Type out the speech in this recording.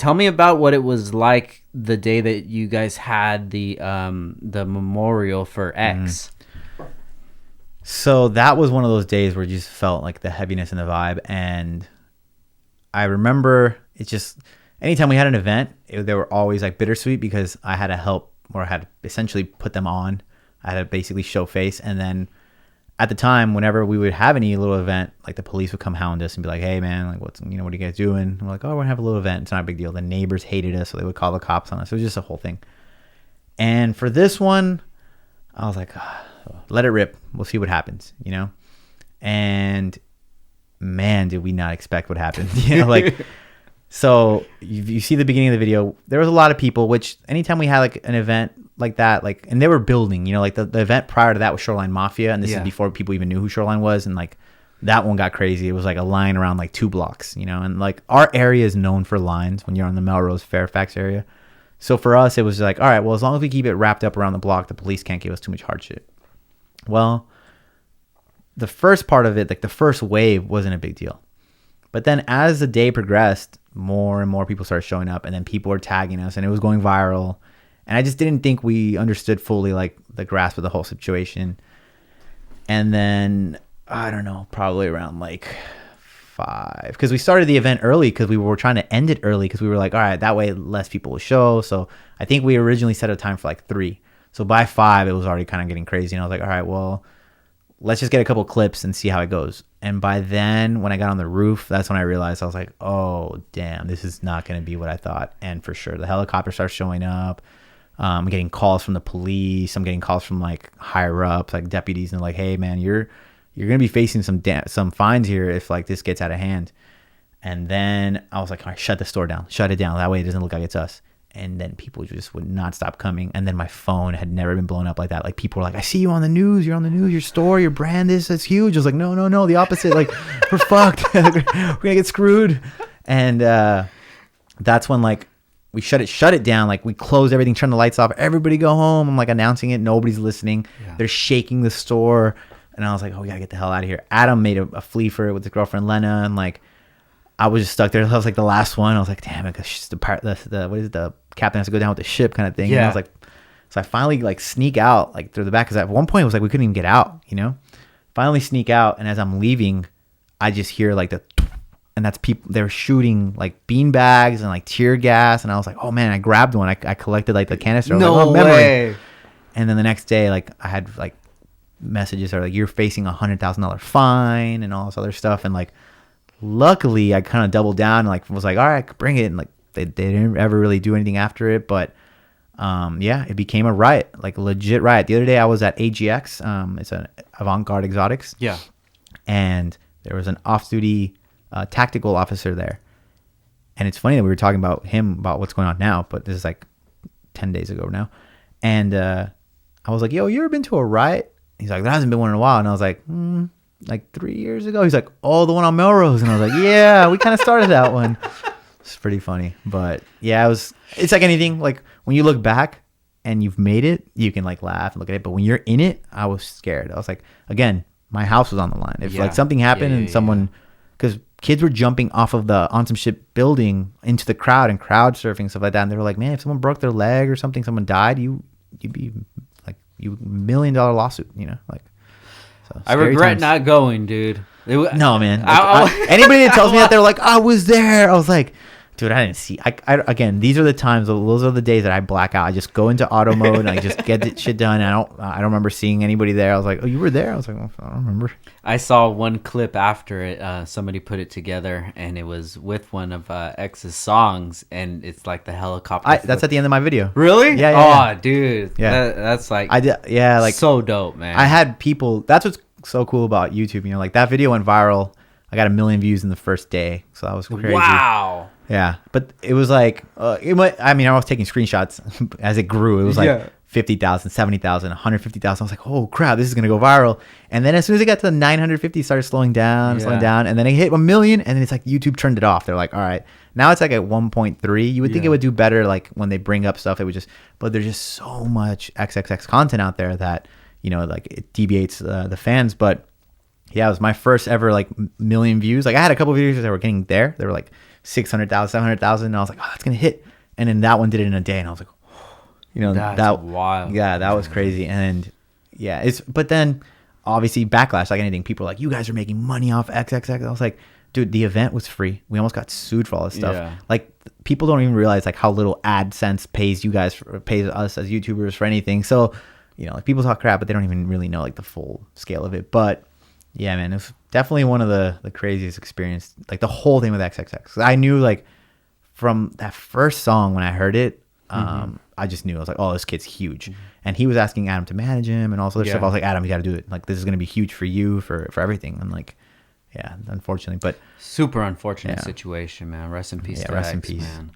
tell me about what it was like the day that you guys had the memorial for X. So that was one of those days where you just felt like the heaviness in the vibe. And I remember it just, anytime we had an event, they were always like bittersweet because I had to help, or I had to essentially put them on. I had to basically show face. And then at the time, whenever we would have any little event, like the police would come hound us and be like, "Hey man, like what are you guys doing?" And we're like, "Oh, we're gonna have a little event. It's not a big deal." The neighbors hated us, so they would call the cops on us. It was just a whole thing. And for this one, I was like, let it rip. We'll see what happens, And man, did we not expect what happened. So you see the beginning of the video, there was a lot of people, which anytime we had like an event like that, like, and they were building, like the event prior to that was Shoreline Mafia. And this is before people even knew who Shoreline was. And like that one got crazy. It was like a line around like 2 blocks, and like our area is known for lines when you're on the Melrose Fairfax area. So for us, it was like, all right, well, as long as we keep it wrapped up around the block, the police can't give us too much hardship. Well, the first part of it, like the first wave, wasn't a big deal. But then as the day progressed, more and more people started showing up, and then people were tagging us, and it was going viral. And I just didn't think we understood fully like the grasp of the whole situation. And then, I don't know, probably around like 5, because we started the event early because we were trying to end it early because we were like, all right, that way less people will show. So I think we originally set a time for like 3. So by 5, it was already kind of getting crazy. And I was like, all right, well, let's just get a couple clips and see how it goes. And by then, when I got on the roof, that's when I realized, I was like, oh, damn, this is not going to be what I thought. And for sure, the helicopter starts showing up. I'm getting calls from the police. I'm getting calls from like higher ups, like deputies, and like, hey, man, you're going to be facing some fines here if like this gets out of hand. And then I was like, all right, shut the store down. Shut it down. That way it doesn't look like it's us. And then people just would not stop coming. And then my phone had never been blown up like that. Like people were like, I see you on the news. You're on the news. Your store, your brand, that's huge. I was like, no, the opposite. Like we're fucked. We're going to get screwed. And that's when like we shut it down. Like we closed everything, turned the lights off. Everybody go home. I'm like announcing it. Nobody's listening. Yeah. They're shaking the store. And I was like, oh, we got to get the hell out of here. Adam made a flea for it with his girlfriend, Lena. And like, I was just stuck there. I was like the last one. I was like, damn it, because the captain has to go down with the ship kind of thing. Yeah. And I was like, so I finally like sneak out like through the back, because at one point it was like we couldn't even get out, Finally sneak out, and as I'm leaving, I just hear like and that's people. They're shooting like bean bags and like tear gas, and I was like, oh man, I grabbed one. I collected like the canister. No way. And then the next day, like I had like messages that are like, you're facing $100,000 fine and all this other stuff, and like. Luckily, I kind of doubled down and like was like, all right, bring it. And like they didn't ever really do anything after it. But it became a riot, like a legit riot. The other day I was at AGX. It's an Avant-Garde Exotics. Yeah. And there was an off-duty tactical officer there. And it's funny that we were talking about him, about what's going on now. But this is like 10 days ago now. And I was like, yo, you ever been to a riot? He's like, there hasn't been one in a while. And I was like, like 3 years ago. He's like, oh, the one on Melrose. And I was like, yeah, we kind of started that one. It's pretty funny. But yeah, it's like anything. Like when you look back and you've made it, you can like laugh and look at it. But when you're in it, I was scared. I was like, again, my house was on the line. If like something happened and someone, because kids were jumping off of the ONSOMESHIT building into the crowd and crowd surfing, stuff like that. And they were like, man, if someone broke their leg or something, someone died, you'd be like, $1 million lawsuit, like. I regret not going, dude. No, man. Anybody that tells me that they're like, I was there, I was like, dude, I didn't see. Again, these are the times. Those are the days that I black out. I just go into auto mode and I just get the shit done. I don't remember seeing anybody there. I was like, oh, you were there? I was like, well, I don't remember. I saw one clip after it. Somebody put it together, and it was with one of X's songs, and it's like the helicopter. That's at the end of my video. Really? Yeah. Oh, dude. Yeah. That's like. Like so dope, man. I had people. That's what's so cool about YouTube. Like that video went viral. I got 1 million views in the first day, so that was crazy. Wow. Yeah, but it was like, I was taking screenshots as it grew. It was like 50,000, 70,000, 150,000. I was like, oh crap, this is going to go viral. And then as soon as it got to 950, it started slowing down. And then it hit 1 million, and then it's like YouTube turned it off. They're like, all right, now it's like at 1.3. You would think it would do better, like when they bring up stuff, it would but there's just so much XXX content out there that, like it deviates the fans. But yeah, it was my first ever like 1 million views. Like I had a couple of videos that were getting there. They were like 600,000, 700,000. And I was like, oh, that's going to hit. And then that one did it in a day. And I was like, That's wild. Yeah, that was crazy. And yeah, but then obviously backlash, like anything. People are like, you guys are making money off XXX. I was like, dude, the event was free. We almost got sued for all this stuff. Yeah. Like, people don't even realize like how little AdSense pays us as YouTubers for anything. So, like, people talk crap, but they don't even really know like the full scale of it. But yeah, man, it was definitely one of the craziest experience. Like the whole thing with XXX. I knew like from that first song when I heard it, I just knew. I was like, oh, this kid's huge. And he was asking Adam to manage him and all this other stuff. I was like, Adam, you got to do it. Like, this is going to be huge for you, for everything. And like, yeah, unfortunately, but super unfortunate situation, man. Rest in peace. Yeah, to rest in X, peace. man.